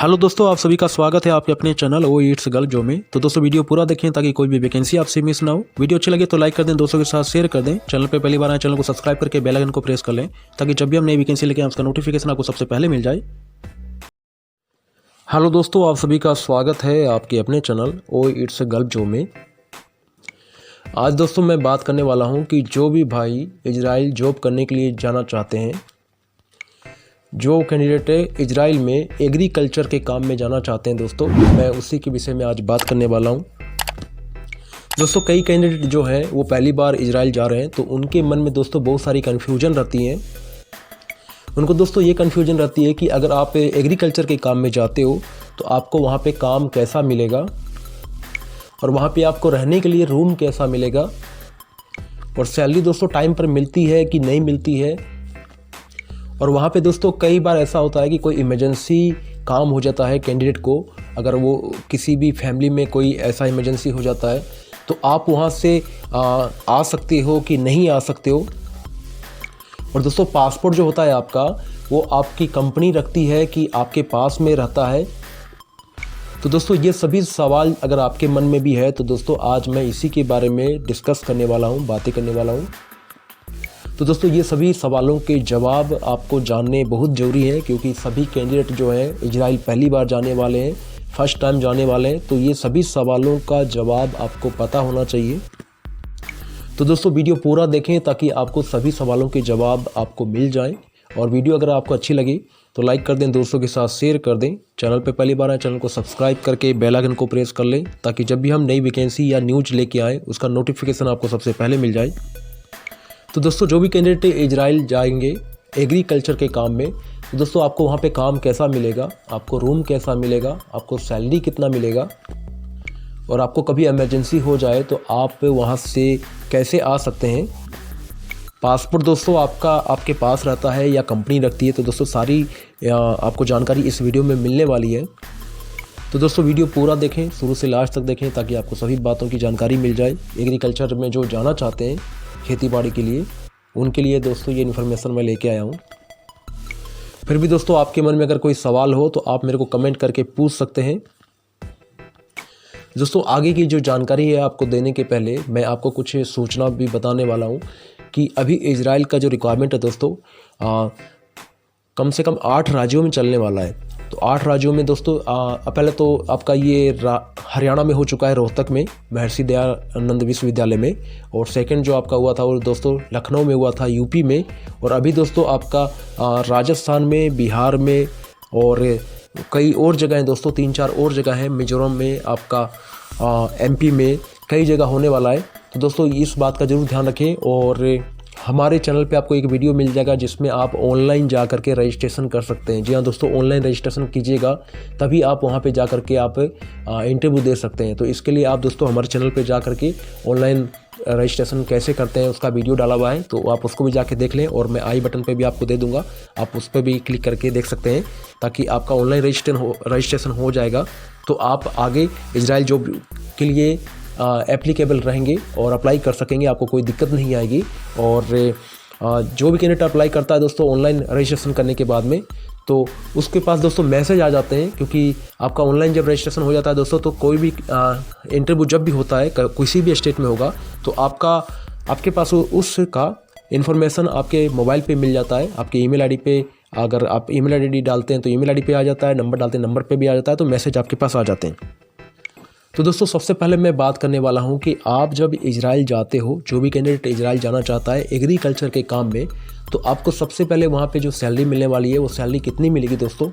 Hello दोस्तों, आप सभी का स्वागत है आपके अपने चैनल ओ ईट्स गर्ल जो में। तो दोस्तों वीडियो पूरा देखें ताकि कोई भी वैकेंसी आपसे मिस ना हो। वीडियो अच्छी लगे तो लाइक कर दें, दोस्तों के साथ शेयर कर दें। चैनल पे पहली बार आए चैनल को सब्सक्राइब करके बेल आइकन को प्रेस कर लें ताकि जब भी हम नई वैकेंसी लेके आए उसका नोटिफिकेशन आपको सबसे पहले मिल जाए। हेलो दोस्तों, आप सभी का स्वागत है आपके अपने चैनल ओ ईट्स गर्ल जो में। आज दोस्तों मैं बात करने वाला हूँ कि जो भी भाई इजराइल जॉब करने के लिए जाना चाहते हैं, जो कैंडिडेट इजराइल में एग्रीकल्चर के काम में जाना चाहते हैं दोस्तों, मैं उसी के विषय में आज बात करने वाला हूं। दोस्तों कई कैंडिडेट जो हैं वो पहली बार इजराइल जा रहे हैं, तो उनके मन में दोस्तों बहुत सारी कन्फ्यूजन रहती हैं। उनको दोस्तों ये कन्फ्यूजन रहती है कि अगर आप एग्रीकल्चर के काम में जाते हो तो आपको वहाँ पे काम कैसा मिलेगा और वहाँ पे आपको रहने के लिए रूम कैसा मिलेगा, और सैलरी दोस्तों टाइम पर मिलती है कि नहीं मिलती है। और वहाँ पे दोस्तों कई बार ऐसा होता है कि कोई इमरजेंसी काम हो जाता है कैंडिडेट को, अगर वो किसी भी फैमिली में कोई ऐसा इमरजेंसी हो जाता है तो आप वहाँ से आ सकते हो कि नहीं आ सकते हो। और दोस्तों पासपोर्ट जो होता है आपका, वो आपकी कंपनी रखती है कि आपके पास में रहता है। तो दोस्तों ये सभी सवाल अगर आपके मन में भी है तो दोस्तों आज मैं इसी के बारे में डिस्कस करने वाला हूँ, बातें करने वाला हूँ। तो दोस्तों ये सभी सवालों के जवाब आपको जानने बहुत ज़रूरी है, क्योंकि सभी कैंडिडेट जो हैं इजराइल पहली बार जाने वाले हैं, फर्स्ट टाइम जाने वाले हैं, तो ये सभी सवालों का जवाब आपको पता होना चाहिए। तो दोस्तों वीडियो पूरा देखें ताकि आपको सभी सवालों के जवाब आपको मिल जाएं। और वीडियो अगर आपको अच्छी लगी तो लाइक कर दें, दोस्तों के साथ शेयर कर दें। चैनल पे पहली बार आए चैनल को सब्सक्राइब करके बेल आइकन को प्रेस कर लें ताकि जब भी हम नई वैकेंसी या न्यूज़ लेके आएँ उसका नोटिफिकेशन आपको सबसे पहले मिल जाए। तो दोस्तों जो भी कैंडिडेट इजराइल जाएंगे एग्रीकल्चर के काम में, तो दोस्तों आपको वहाँ पे काम कैसा मिलेगा, आपको रूम कैसा मिलेगा, आपको सैलरी कितना मिलेगा, और आपको कभी इमरजेंसी हो जाए तो आप वहाँ से कैसे आ सकते हैं। पासपोर्ट दोस्तों आपके पास रहता है या कंपनी रखती है, तो दोस्तों सारी आपको जानकारी इस वीडियो में मिलने वाली है। तो दोस्तों वीडियो पूरा देखें, शुरू से लास्ट तक देखें ताकि आपको सभी बातों की जानकारी मिल जाए। एग्रीकल्चर में जो जाना चाहते हैं खेती बाड़ी के लिए, उनके लिए दोस्तों ये इन्फॉर्मेशन मैं लेके आया हूँ। फिर भी दोस्तों आपके मन में अगर कोई सवाल हो तो आप मेरे को कमेंट करके पूछ सकते हैं। दोस्तों आगे की जो जानकारी है आपको देने के पहले मैं आपको कुछ सूचना भी बताने वाला हूँ कि अभी इजराइल का जो रिक्वायरमेंट है दोस्तों कम से कम 8 राज्यों में चलने वाला है। तो 8 राज्यों में दोस्तों पहले तो आपका ये हरियाणा में हो चुका है, रोहतक में महर्षि दयानंद विश्वविद्यालय में, और सेकंड जो आपका हुआ था वो दोस्तों लखनऊ में हुआ था यूपी में, और अभी दोस्तों आपका राजस्थान में, बिहार में और कई और जगह हैं दोस्तों, 3-4 और जगह हैं, मिजोरम में, आपका एमपी में, कई जगह होने वाला है। तो दोस्तों इस बात का ज़रूर ध्यान रखें। और हमारे चैनल पे आपको एक वीडियो मिल जाएगा जिसमें आप ऑनलाइन जा करके रजिस्ट्रेशन कर सकते हैं। जी हाँ दोस्तों, ऑनलाइन रजिस्ट्रेशन कीजिएगा तभी आप वहाँ पे जा करके आप इंटरव्यू दे सकते हैं। तो इसके लिए आप दोस्तों हमारे चैनल पे जा करके ऑनलाइन रजिस्ट्रेशन कैसे करते हैं उसका वीडियो डाला हुआ है, तो आप उसको भी जाके देख लें, और मैं आई बटन पे भी आपको दे दूंगा, आप उस पर भी क्लिक करके देख सकते हैं ताकि आपका ऑनलाइन रजिस्ट्रेशन हो जाएगा। तो आप आगे इजराइल जॉब के लिए एप्लीकेबल रहेंगे और अप्लाई कर सकेंगे, आपको कोई दिक्कत नहीं आएगी। और जो भी कैंडिडेट अप्लाई करता है दोस्तों ऑनलाइन रजिस्ट्रेशन करने के बाद में, तो उसके पास दोस्तों मैसेज आ जाते हैं, क्योंकि आपका ऑनलाइन जब रजिस्ट्रेशन हो जाता है दोस्तों तो कोई भी इंटरव्यू जब भी होता है किसी भी स्टेट में होगा तो आपके पास उसका इन्फॉर्मेशन आपके मोबाइल पे मिल जाता है, आपके ईमेल आईडी पे। अगर आप ईमेल आईडी डालते हैं तो ईमेल आईडी पे आ जाता है, नंबर डालते हैं नंबर पे भी आ जाता है, तो मैसेज आपके पास आ जाते हैं। तो दोस्तों सबसे पहले मैं बात करने वाला हूं कि आप जब इजराइल जाते हो, जो भी कैंडिडेट इजराइल जाना चाहता है एग्रीकल्चर के काम में, तो आपको सबसे पहले वहां पे जो सैलरी मिलने वाली है वो सैलरी कितनी मिलेगी दोस्तों।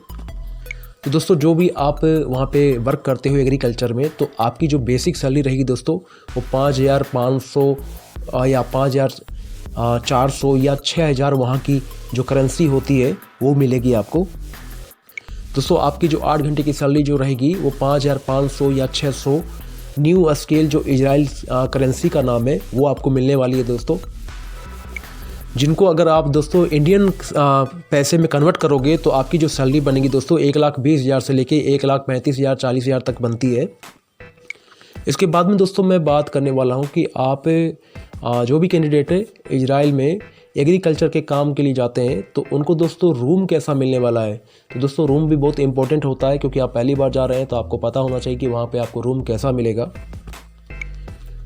तो दोस्तों जो भी आप वहां पे वर्क करते हो एग्रीकल्चर में, तो आपकी जो बेसिक सैलरी रहेगी दोस्तों वो 5,500 या 5,400 या 6,000 वहाँ की जो करेंसी होती है वो मिलेगी आपको। दोस्तों आपकी जो 8 घंटे की सैलरी जो रहेगी वो 5,500 या 600 न्यू स्केल जो इजराइल करेंसी का नाम है वो आपको मिलने वाली है दोस्तों, जिनको अगर आप दोस्तों इंडियन पैसे में कन्वर्ट करोगे तो आपकी जो सैलरी बनेगी दोस्तों 1,20,000 से लेके 1,35,000 40,000 तक बनती है। इसके बाद में दोस्तों मैं बात करने वाला हूँ कि आप जो भी कैंडिडेट है इजराइल में एग्रीकल्चर के काम के लिए जाते हैं तो उनको दोस्तों रूम कैसा मिलने वाला है। तो दोस्तों रूम भी बहुत इंपॉर्टेंट होता है, क्योंकि आप पहली बार जा रहे हैं तो आपको पता होना चाहिए कि वहाँ पे आपको रूम कैसा मिलेगा।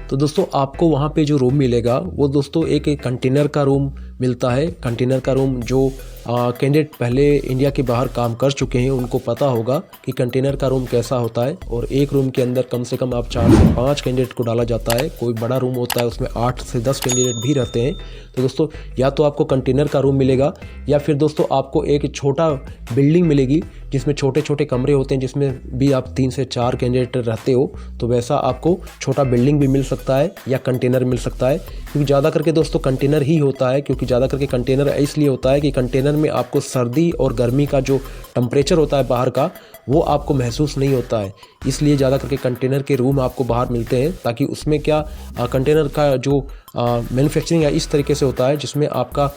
तो दोस्तों आपको वहाँ पे जो रूम मिलेगा वो दोस्तों एक कंटेनर का रूम मिलता है। कंटेनर का रूम जो कैंडिडेट पहले इंडिया के बाहर काम कर चुके हैं उनको पता होगा कि कंटेनर का रूम कैसा होता है। और एक रूम के अंदर कम से कम आप 4 से 5 कैंडिडेट को डाला जाता है। कोई बड़ा रूम होता है उसमें 8 से 10 कैंडिडेट भी रहते हैं। तो दोस्तों या तो आपको कंटेनर का रूम मिलेगा या फिर दोस्तों आपको एक छोटा बिल्डिंग मिलेगी जिसमें छोटे छोटे कमरे होते हैं, जिसमें भी आप 3 से 4 कैंडिडेट रहते हो। तो वैसा आपको छोटा बिल्डिंग भी मिल सकता है या कंटेनर मिल सकता है, क्योंकि ज़्यादा करके दोस्तों कंटेनर ही होता है। क्योंकि ज़्यादा करके कंटेनर इसलिए होता है कि कंटेनर में आपको सर्दी और गर्मी का जो टेम्परेचर होता है बाहर का वो आपको महसूस नहीं होता है। इसलिए ज़्यादा करके कंटेनर के रूम आपको बाहर मिलते हैं, ताकि उसमें क्या कंटेनर का जो मैन्युफैक्चरिंग है इस तरीके से होता है जिसमें आपका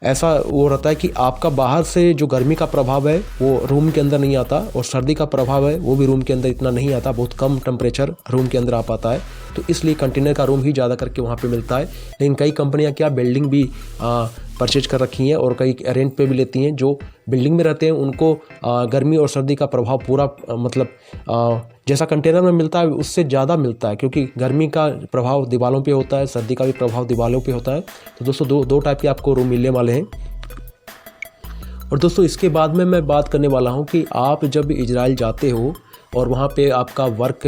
ऐसा वो रहता है कि आपका बाहर से जो गर्मी का प्रभाव है वो रूम के अंदर नहीं आता, और सर्दी का प्रभाव है वो भी रूम के अंदर इतना नहीं आता, बहुत कम टेम्परेचर रूम के अंदर आ पाता है। तो इसलिए कंटेनर का रूम ही ज़्यादा करके वहाँ पे मिलता है। लेकिन कई कंपनियाँ क्या बिल्डिंग भी परचेज कर रखी हैं और कई रेंट पे भी लेती हैं। जो बिल्डिंग में रहते हैं उनको गर्मी और सर्दी का प्रभाव पूरा मतलब जैसा कंटेनर में मिलता है उससे ज़्यादा मिलता है, क्योंकि गर्मी का प्रभाव दीवारों पे होता है, सर्दी का भी प्रभाव दीवारों पे होता है। तो दोस्तों दो टाइप के आपको रूम मिलने वाले हैं। और दोस्तों इसके बाद में मैं बात करने वाला हूँ कि आप जब इजराइल जाते हो और वहाँ पे आपका वर्क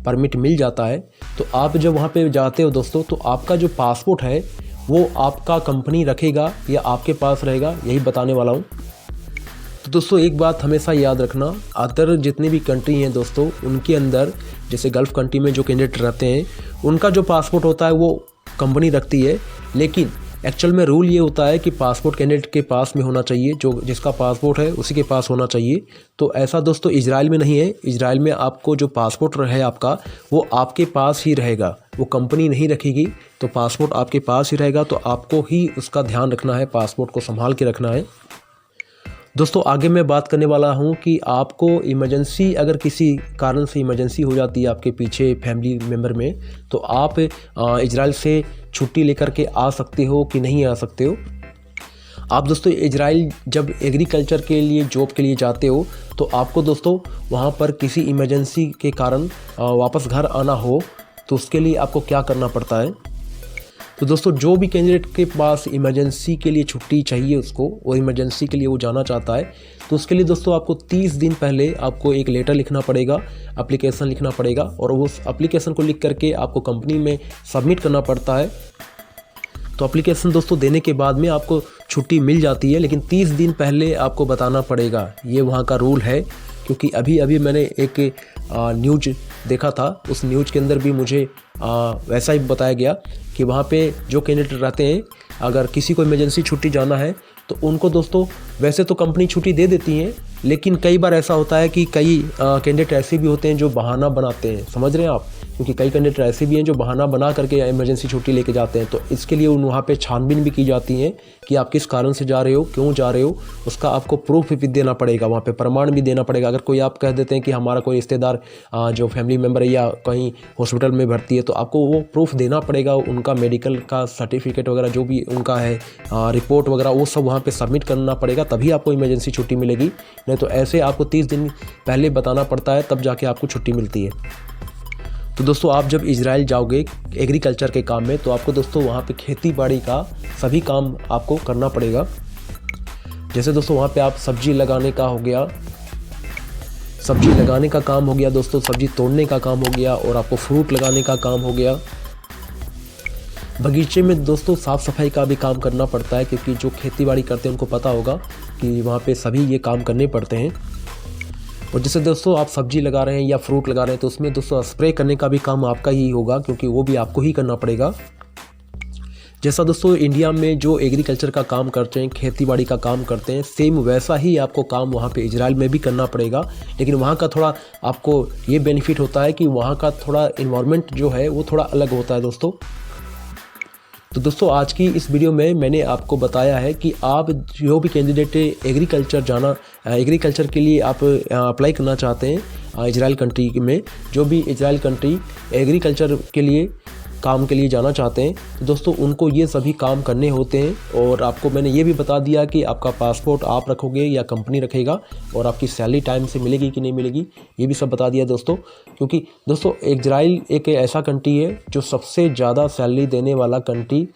परमिट मिल जाता है, तो आप जब वहाँ पे जाते हो दोस्तों तो आपका जो पासपोर्ट है वो आपका कंपनी रखेगा या आपके पास रहेगा, यही बताने वाला हूँ। तो दोस्तों एक बात हमेशा याद रखना, अदर जितनी भी कंट्री हैं दोस्तों उनके अंदर जैसे गल्फ़ कंट्री में जो कैंडिडेट रहते हैं उनका जो पासपोर्ट होता है वो कंपनी रखती है। लेकिन एक्चुअल में रूल ये होता है कि पासपोर्ट कैंडिडेट के पास में होना चाहिए, जो जिसका पासपोर्ट है उसी के पास होना चाहिए। तो ऐसा दोस्तों इजराइल में नहीं है। इजराइल में आपको जो पासपोर्ट है आपका वो आपके पास ही रहेगा, वो कंपनी नहीं रखेगी। तो पासपोर्ट आपके पास ही रहेगा, तो आपको ही उसका ध्यान रखना है, पासपोर्ट को संभाल के रखना है। दोस्तों आगे मैं बात करने वाला हूं कि आपको इमरजेंसी, अगर किसी कारण से इमरजेंसी हो जाती है आपके पीछे फैमिली मेम्बर में, तो आप इजराइल से छुट्टी लेकर के आ सकते हो कि नहीं आ सकते हो। आप दोस्तों इजराइल जब एग्रीकल्चर के लिए जॉब के लिए जाते हो तो आपको दोस्तों वहां पर किसी इमरजेंसी के कारण वापस घर आना हो तो उसके लिए आपको क्या करना पड़ता है। तो दोस्तों जो भी कैंडिडेट के पास इमरजेंसी के लिए छुट्टी चाहिए उसको, और इमरजेंसी के लिए वो जाना चाहता है, तो उसके लिए दोस्तों आपको 30 दिन पहले आपको एक लेटर लिखना पड़ेगा, एप्लीकेशन लिखना पड़ेगा, और उस एप्लीकेशन को लिख करके आपको कंपनी में सबमिट करना पड़ता है। तो एप्लीकेशन दोस्तों देने के बाद में आपको छुट्टी मिल जाती है, लेकिन 30 दिन पहले आपको बताना पड़ेगा। ये वहाँ का रूल है, क्योंकि अभी मैंने एक न्यूज देखा था, उस न्यूज के अंदर भी मुझे वैसा ही बताया गया कि वहाँ पे जो कैंडिडेट रहते हैं अगर किसी को इमरजेंसी छुट्टी जाना है तो उनको दोस्तों वैसे तो कंपनी छुट्टी दे देती है, लेकिन कई बार ऐसा होता है कि कई कैंडिडेट ऐसे भी होते हैं जो बहाना बनाते हैं, समझ रहे हैं आप, क्योंकि कई कैंडिडेट ऐसे भी हैं जो बहाना बना करके इमरजेंसी छुट्टी लेके जाते हैं। तो इसके लिए वहाँ पे छानबीन भी की जाती है कि आप किस कारण से जा रहे हो, क्यों जा रहे हो, उसका आपको प्रूफ भी देना पड़ेगा, वहाँ पे प्रमाण भी देना पड़ेगा। अगर कोई आप कह देते हैं कि हमारा कोई रिश्तेदार जो फैमिली मेम्बर है या कहीं हॉस्पिटल में भर्ती है, तो आपको वो प्रूफ देना पड़ेगा, उनका मेडिकल का सर्टिफिकेट वगैरह जो भी उनका है रिपोर्ट वगैरह वो सब वहाँ पे सबमिट करना पड़ेगा, तभी आपको इमरजेंसी छुट्टी मिलेगी। नहीं तो ऐसे आपको 30 दिन पहले बताना पड़ता है, तब जाके आपको छुट्टी मिलती है। तो दोस्तों आप जब इजराइल जाओगे एग्रीकल्चर के काम में, तो आपको दोस्तों वहाँ पे खेती बाड़ी का सभी काम आपको करना पड़ेगा। जैसे दोस्तों वहाँ पे आप सब्जी लगाने का हो गया, सब्जी लगाने का काम हो गया दोस्तों, सब्जी तोड़ने का काम हो गया, और आपको फ्रूट लगाने का काम हो गया। बगीचे में दोस्तों साफ़ सफाई का भी काम करना पड़ता है, क्योंकि जो खेती बाड़ी करते हैं उनको पता होगा कि वहाँ पे सभी ये काम करने पड़ते हैं। और जैसे दोस्तों आप सब्जी लगा रहे हैं या फ्रूट लगा रहे हैं, तो उसमें दोस्तों स्प्रे करने का भी काम आपका ही होगा, क्योंकि वो भी आपको ही करना पड़ेगा। जैसा दोस्तों इंडिया में जो एग्रीकल्चर का काम करते हैं, खेती बाड़ी का काम करते हैं, सेम वैसा ही आपको काम वहाँ पे इजराइल में भी करना पड़ेगा। लेकिन वहाँ का थोड़ा आपको ये बेनिफिट होता है कि वहाँ का थोड़ा इन्वायरमेंट जो है वो थोड़ा अलग होता है दोस्तों। तो दोस्तों आज की इस वीडियो में मैंने आपको बताया है कि आप जो भी कैंडिडेट एग्रीकल्चर के लिए आप अप्लाई करना चाहते हैं इजराइल कंट्री में, जो भी इजराइल कंट्री एग्रीकल्चर के लिए काम के लिए जाना चाहते हैं तो दोस्तों उनको ये सभी काम करने होते हैं। और आपको मैंने ये भी बता दिया कि आपका पासपोर्ट आप रखोगे या कंपनी रखेगा, और आपकी सैलरी टाइम से मिलेगी कि नहीं मिलेगी ये भी सब बता दिया दोस्तों। क्योंकि दोस्तों इजराइल एक ऐसा कंट्री है जो सबसे ज़्यादा सैलरी देने वाला कंट्री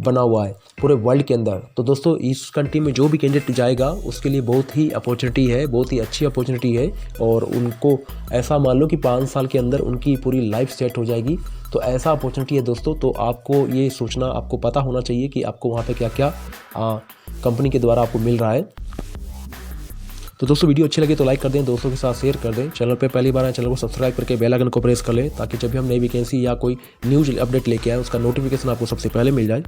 बना हुआ है पूरे वर्ल्ड के अंदर। तो दोस्तों इस कंट्री में जो भी कैंडिडेट जाएगा उसके लिए बहुत ही अपॉर्चुनिटी है, बहुत ही अच्छी अपॉर्चुनिटी है। और उनको ऐसा मान लो कि 5 साल के अंदर उनकी पूरी लाइफ सेट हो जाएगी। तो ऐसा अपॉर्चुनिटी है दोस्तों। तो आपको ये सोचना, आपको पता होना चाहिए कि आपको वहाँ पे क्या क्या कंपनी के द्वारा आपको मिल रहा है। तो दोस्तों वीडियो अच्छी लगे तो लाइक कर दें, दोस्तों के साथ शेयर कर दें। चैनल पे पहली बार आए चैनल को सब्सक्राइब करके बेल आइकन को प्रेस कर लें, ताकि जब भी हम नई वैकेंसी या कोई न्यूज़ अपडेट लेके आए उसका नोटिफिकेशन आपको सबसे पहले मिल जाए।